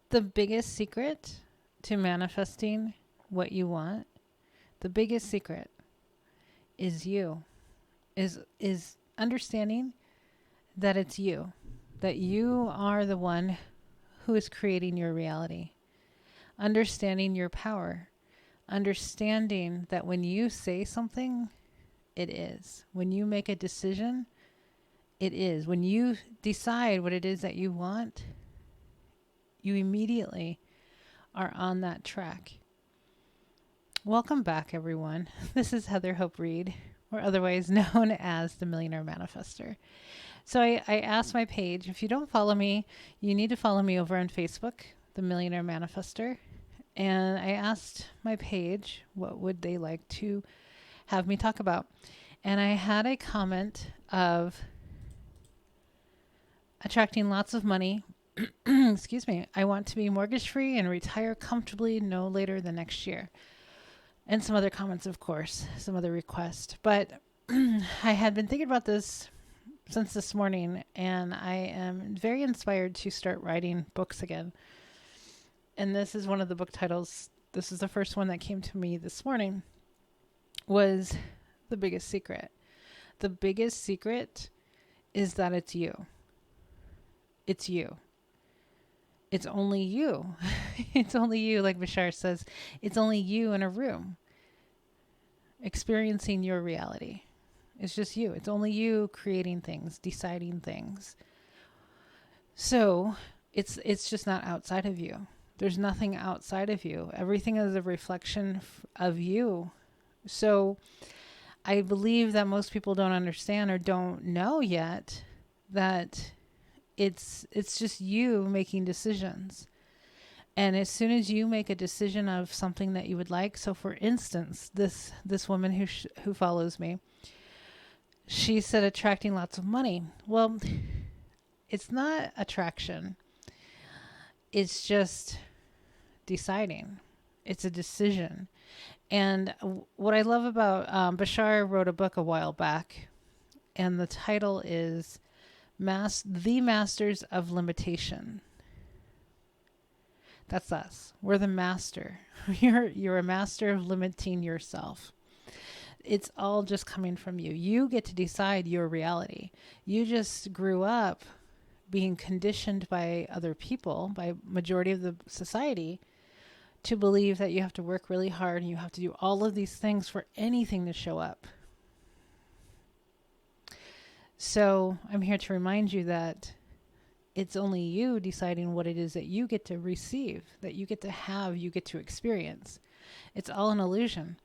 The biggest secret to manifesting what you want, the biggest secret is you, is understanding that it's you, that you are the one who is creating your reality, understanding your power, understanding that when you say something, it is. When you make a decision, it is. When you decide what it is that you want, you immediately are on that track. Welcome back, everyone. This is Heather Hope Reed, or otherwise known as the Millionaire Manifester. So I asked my page, if you don't follow me, you need to follow me over on Facebook, the Millionaire Manifester. And I asked my page, what would they like to have me talk about? And I had a comment of attracting lots of money. Excuse me. I want to be mortgage free and retire comfortably no later than next year. And some other comments, of course, some other requests. But I had been thinking about this since this morning, and I am very inspired to start writing books again. And this is one of the book titles. This is the first one that came to me this morning, was The Biggest Secret. The biggest secret is that it's you. It's you. It's only you. It's only you, like Bashar says. It's only you in a room experiencing your reality. It's just you. It's only you creating things, deciding things. So it's just not outside of you. There's nothing outside of you. Everything is a reflection of you. So I believe that most people don't understand or don't know yet that it's just you making decisions. And as soon as you make a decision of something that you would like, so for instance, this woman who follows me, she said attracting lots of money. Well, it's not attraction. It's just deciding. It's a decision. And what I love about Bashar wrote a book a while back, and the title is The Masters of Limitation. That's us. We're the master. You're a master of limiting yourself. It's all just coming from you. You get to decide your reality. You just grew up being conditioned by other people, by majority of the society, to believe that you have to work really hard and you have to do all of these things for anything to show up. So I'm here to remind you that it's only you deciding what it is that you get to receive, that you get to have, you get to experience. It's all an illusion.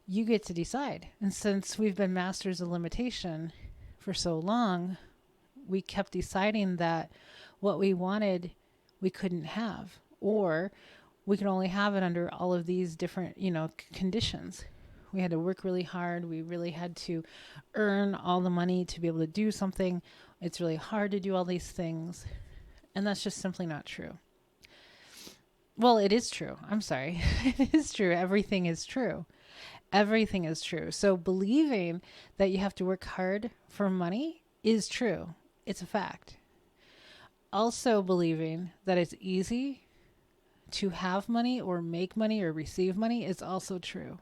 You get to decide. And since we've been masters of limitation for so long, we kept deciding that what we wanted, we couldn't have, or we could only have it under all of these different, conditions. We had to work really hard. We really had to earn all the money to be able to do something. It's really hard to do all these things. And that's just simply not true. Well, it is true. I'm sorry. It is true. Everything is true. Everything is true. So believing that you have to work hard for money is true. It's a fact. Also believing that it's easy to have money or make money or receive money is also true.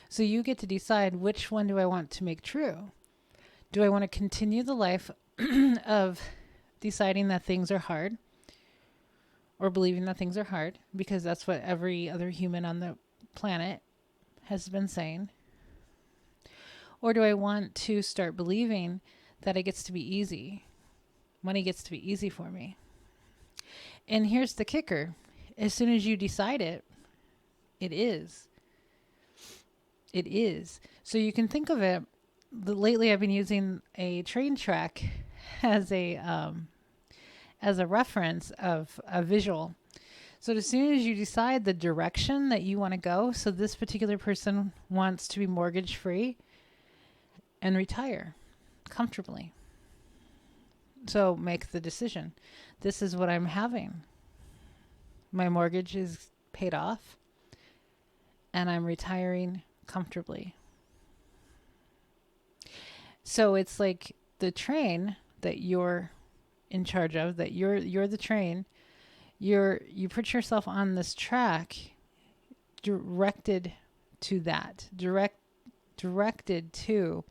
So you get to decide, which one do I want to make true? Do I want to continue the life of deciding that things are hard, or believing that things are hard, because that's what every other human on the planet has been saying? Or do I want to start believing that it gets to be easy? Money gets to be easy for me. And here's the kicker. As soon as you decide it, it is. It is. So you can think of it, lately I've been using a train track as a reference of a visual. So as soon as you decide the direction that you want to go, so this particular person wants to be mortgage free and retire comfortably. So make the decision. This is what I'm having. My mortgage is paid off and I'm retiring comfortably. So it's like the train that you're in charge of, that you're the train. You put yourself on this track directed to that, directed to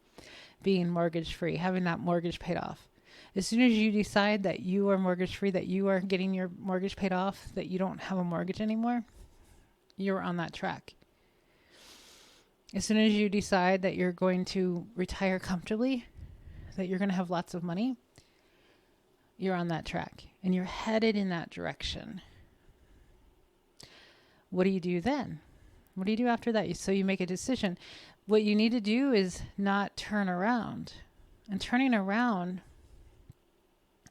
being mortgage free, having that mortgage paid off. As soon as you decide that you are mortgage free, that you are getting your mortgage paid off, that you don't have a mortgage anymore, you're on that track. As soon as you decide that you're going to retire comfortably, that you're going to have lots of money, you're on that track and you're headed in that direction. What do you do then? What do you do after that? So you make a decision. What you need to do is not turn around. And turning around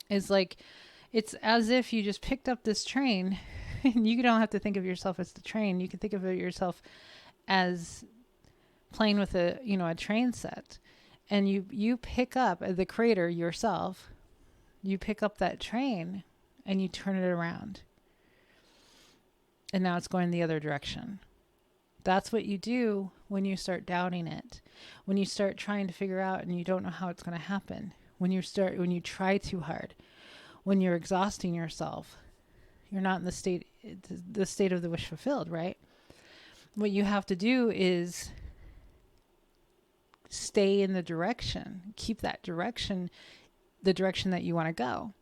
is like, it's as if you just picked up this train and you don't have to think of yourself as the train. You can think of yourself as playing with a train set. And you pick up the creator yourself. You pick up that train and you turn it around. And now it's going the other direction. That's what you do when you start doubting it. When you start trying to figure out and you don't know how it's going to happen. When you try too hard. When you're exhausting yourself. You're not in the state of the wish fulfilled, right? What you have to do is stay in the direction. Keep that direction, the direction that you want to go.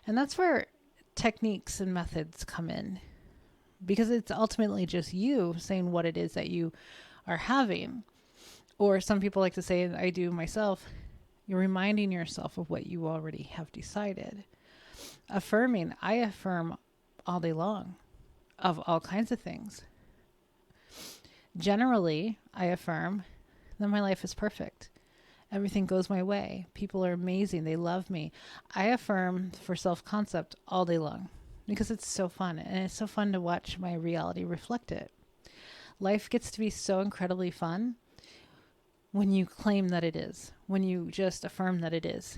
And that's where techniques and methods come in. Because it's ultimately just you saying what it is that you are having. Or some people like to say, and I do myself, you're reminding yourself of what you already have decided. Affirming, I affirm all day long of all kinds of things. Generally, I affirm that my life is perfect. Everything goes my way. People are amazing. They love me. I affirm for self-concept all day long because it's so fun. And it's so fun to watch my reality reflect it. Life gets to be so incredibly fun when you claim that it is, when you just affirm that it is,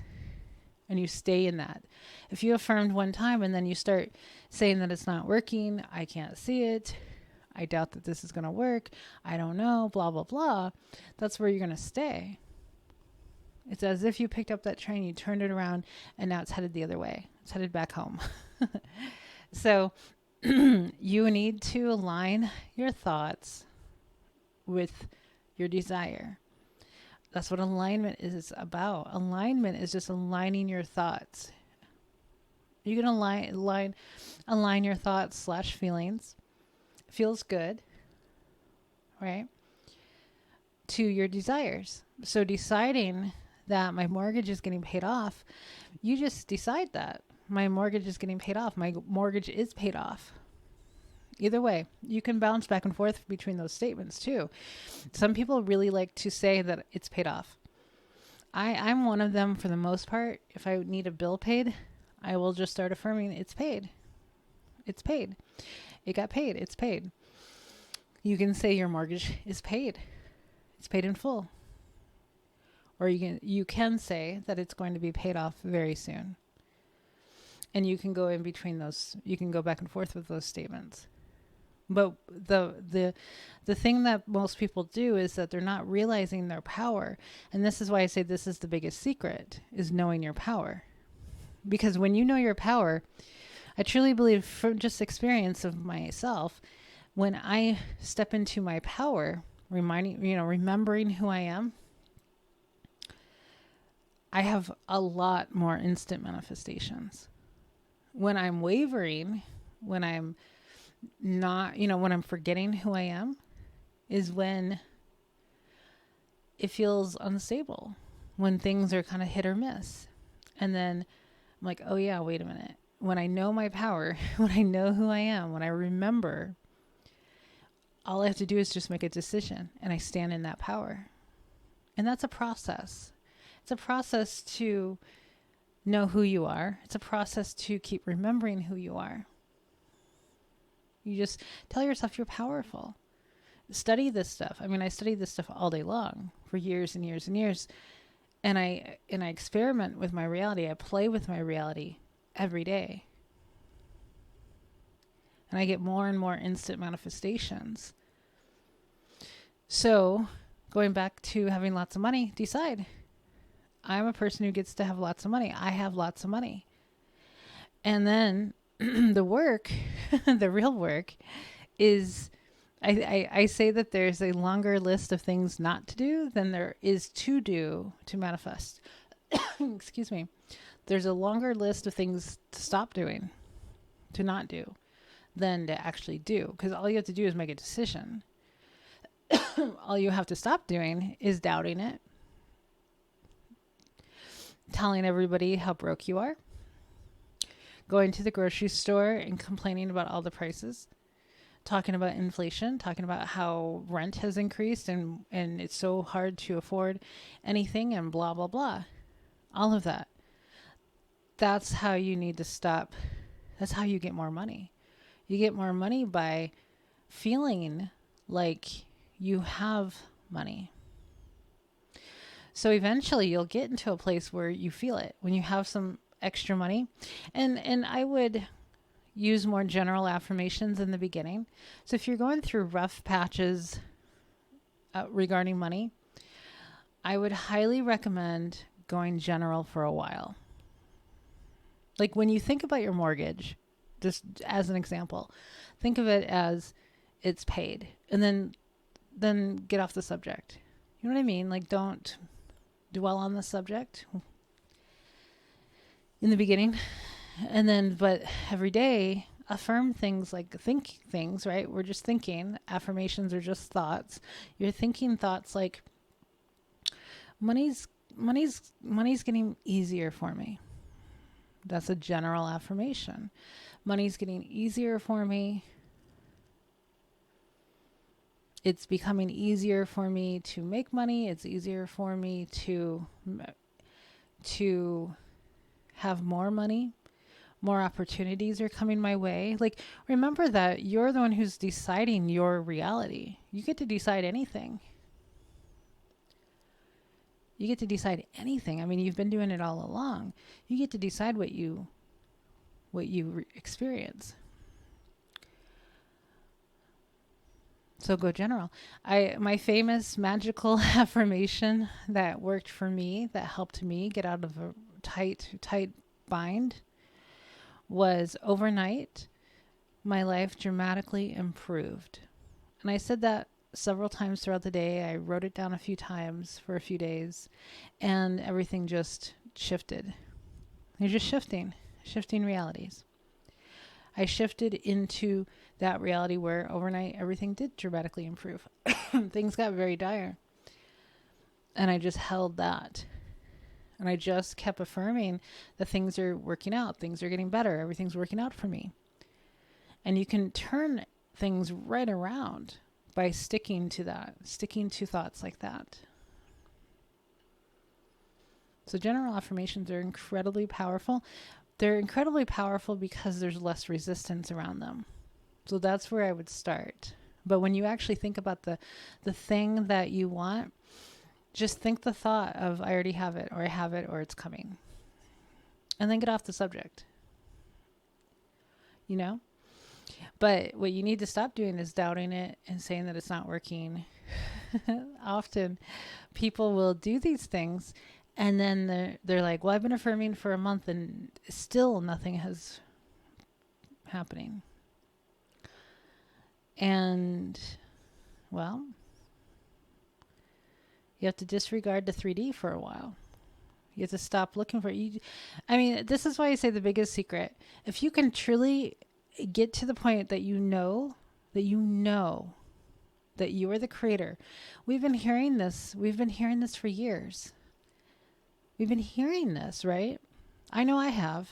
and you stay in that. If you affirmed one time and then you start saying that it's not working, I can't see it, I doubt that this is going to work, I don't know, blah, blah, blah, that's where you're going to stay. It's as if you picked up that train, you turned it around, and now it's headed the other way. It's headed back home. So you need to align your thoughts with your desire. That's what alignment is about. Alignment is just aligning your thoughts. You can align your thoughts / feelings. Feels good, right? To your desires. So deciding that my mortgage is getting paid off, you just decide that my mortgage is getting paid off. My mortgage is paid off. Either way, you can bounce back and forth between those statements too. Some people really like to say that it's paid off. I'm one of them for the most part. If I need a bill paid, I will just start affirming it's paid. It's paid. It got paid. It's paid. You can say your mortgage is paid. It's paid in full. Or you can say that it's going to be paid off very soon. And you can go in between those. You can go back and forth with those statements. But the thing that most people do is that they're not realizing their power. And this is why I say this is the biggest secret, is knowing your power. Because when you know your power, I truly believe from just experience of myself, when I step into my power, remembering who I am, I have a lot more instant manifestations. When I'm wavering, when I'm not, when I'm forgetting who I am, is when it feels unstable, when things are kind of hit or miss. And then I'm like, oh yeah, wait a minute. When I know my power, when I know who I am, when I remember, all I have to do is just make a decision and I stand in that power. And that's a process. It's a process to know who you are. It's a process to keep remembering who you are. You just tell yourself you're powerful. Study this stuff. I mean, I study this stuff all day long for years and years and years. And I experiment with my reality. I play with my reality every day. And I get more and more instant manifestations. So going back to having lots of money, decide. I'm a person who gets to have lots of money. I have lots of money. And then The work, the real work is, I say that there's a longer list of things not to do than there is to do to manifest. Excuse me. There's a longer list of things to stop doing, to not do, than to actually do. Because all you have to do is make a decision. All you have to stop doing is doubting it, telling everybody how broke you are, going to the grocery store and complaining about all the prices, talking about inflation, talking about how rent has increased and it's so hard to afford anything and blah, blah, blah. All of that. That's how you need to stop. That's how you get more money. You get more money by feeling like you have money. So eventually you'll get into a place where you feel it when you have some extra money. And I would use more general affirmations in the beginning. So if you're going through rough patches regarding money, I would highly recommend going general for a while. Like when you think about your mortgage, just as an example, think of it as it's paid, and then get off the subject. You know what I mean? Like, don't dwell on the subject in the beginning. And then, but every day, affirm things, like think things, right? We're just thinking. Affirmations are just thoughts. You're thinking thoughts like, money's getting easier for me. That's a general affirmation. Money's getting easier for me. It's becoming easier for me to make money. It's easier for me to have more money. More opportunities are coming my way. Like, remember that you're the one who's deciding your reality. You get to decide anything. You get to decide anything. I mean, you've been doing it all along. You get to decide what you experience. So go general. My famous magical affirmation that worked for me, that helped me get out of a tight bind, was overnight, my life dramatically improved. And I said that several times throughout the day. I wrote it down a few times for a few days, and everything just shifted. You're just shifting realities. I shifted into that reality where overnight everything did dramatically improve. Things got very dire. And I just held that. And I just kept affirming that things are working out. Things are getting better. Everything's working out for me. And you can turn things right around by sticking to that, sticking to thoughts like that. So general affirmations are incredibly powerful. They're incredibly powerful because there's less resistance around them. So that's where I would start. But when you actually think about the thing that you want, just think the thought of, I already have it, or I have it, or it's coming. And then get off the subject. You know? But what you need to stop doing is doubting it and saying that it's not working. Often people will do these things and then they're like, well, I've been affirming for a month and still nothing has happening. And, well, you have to disregard the 3D for a while. You have to stop looking for it. I mean, this is why I say the biggest secret. If you can truly get to the point that you know that you are the creator. We've been hearing this. We've been hearing this for years. We've been hearing this, right? I know I have.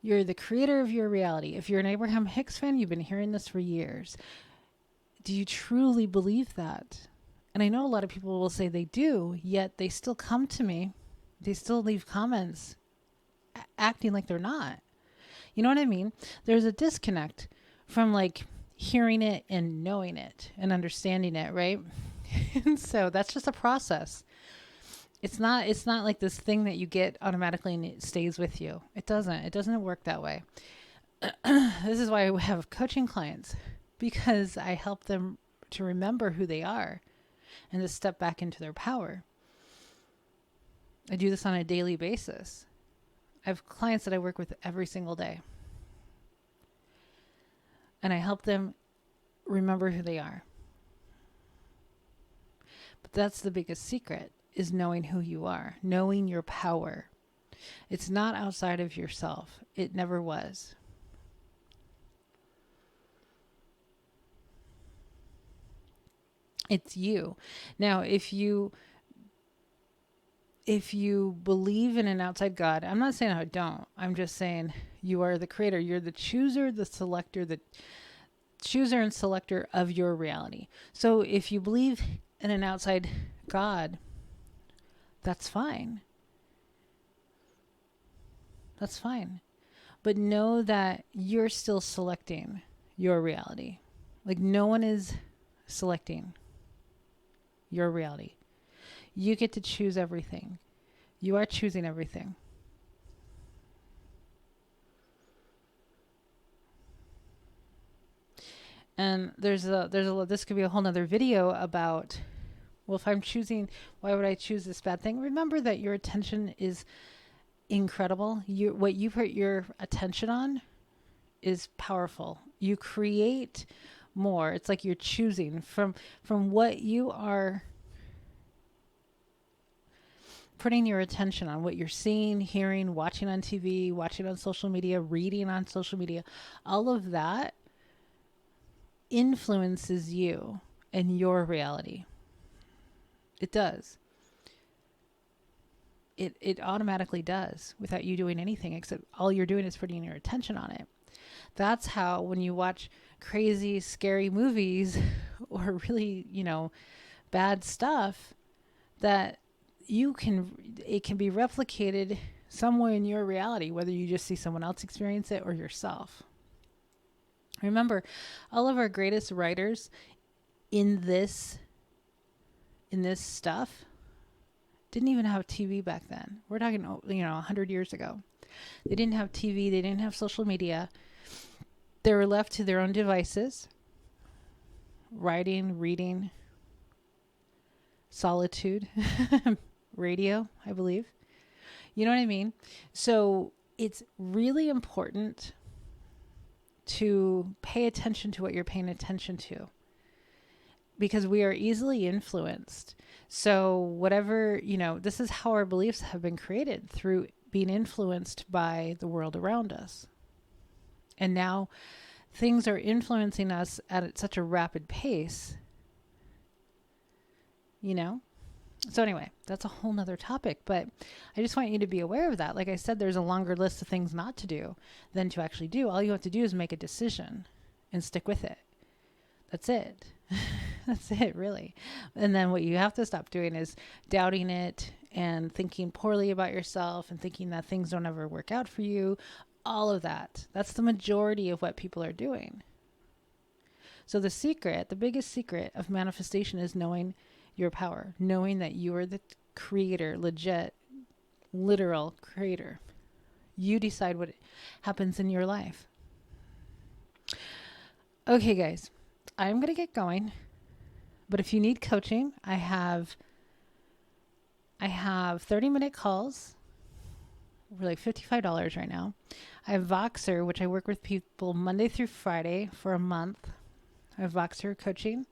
You're the creator of your reality. If you're an Abraham Hicks fan, you've been hearing this for years. Do you truly believe that? And I know a lot of people will say they do, yet they still come to me. They still leave comments acting like they're not. You know what I mean? There's a disconnect from like hearing it and knowing it and understanding it, right? And so that's just a process. It's not like this thing that you get automatically and it stays with you. It doesn't work that way. This is why I have coaching clients, because I help them to remember who they are and to step back into their power. I do this on a daily basis. I have clients that I work with every single day. And I help them remember who they are. But that's the biggest secret, is knowing who you are, knowing your power. It's not outside of yourself. It never was. It's you. Now, if you believe in an outside God, I'm not saying I don't. I'm just saying you are the creator. You're the chooser, the selector, the chooser and selector of your reality. So if you believe in an outside God, that's fine. That's fine. But know that you're still selecting your reality. Like, no one is selecting your reality. You get to choose everything. You are choosing everything. And this could be a whole nother video about, well, if I'm choosing, why would I choose this bad thing? Remember that your attention is incredible. What you put your attention on is powerful. You create more. It's like you're choosing from what you are putting your attention on, what you're seeing, hearing, watching on TV, watching on social media, reading on social media. All of that influences you and your reality. It does. It automatically does, without you doing anything, except all you're doing is putting your attention on it. That's how, when you watch crazy, scary movies or really, bad stuff, that it can be replicated somewhere in your reality, whether you just see someone else experience it or yourself. Remember, all of our greatest writers in this stuff didn't even have TV back then. We're talking, 100 years ago. They didn't have TV. They didn't have social media. They were left to their own devices, writing, reading, solitude, radio, I believe. You know what I mean? So it's really important to pay attention to what you're paying attention to, because we are easily influenced. So whatever, this is how our beliefs have been created, through being influenced by the world around us. And now things are influencing us at such a rapid pace, So anyway, that's a whole nother topic, but I just want you to be aware of that. Like I said, there's a longer list of things not to do than to actually do. All you have to do is make a decision and stick with it. That's it. That's it, really. And then what you have to stop doing is doubting it and thinking poorly about yourself and thinking that things don't ever work out for you. All of that. That's the majority of what people are doing. So the biggest secret of manifestation is knowing your power, knowing that you are the creator, legit, literal creator. You decide what happens in your life. Okay, guys, I'm going to get going. But if you need coaching, I have 30-minute calls. We're like $55 right now. I have Voxer, which I work with people Monday through Friday for a month. I have Voxer Coaching.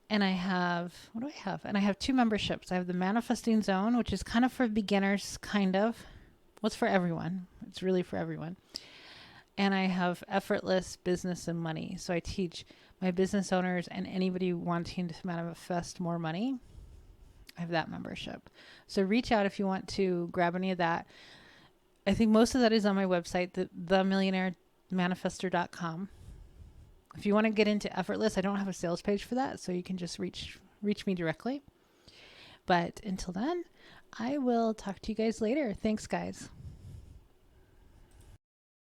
And I have, what do I have? And I have 2 memberships. I have the Manifesting Zone, which is kind of for beginners, kind of. Well, it's for everyone. It's really for everyone. And I have Effortless Business and Money. So I teach my business owners and anybody wanting to manifest more money. I have that membership. So reach out if you want to grab any of that. I think most of that is on my website, themillionairemanifestor.com. If you want to get into Effortless, I don't have a sales page for that, so you can just reach me directly. But until then, I will talk to you guys later. Thanks, guys.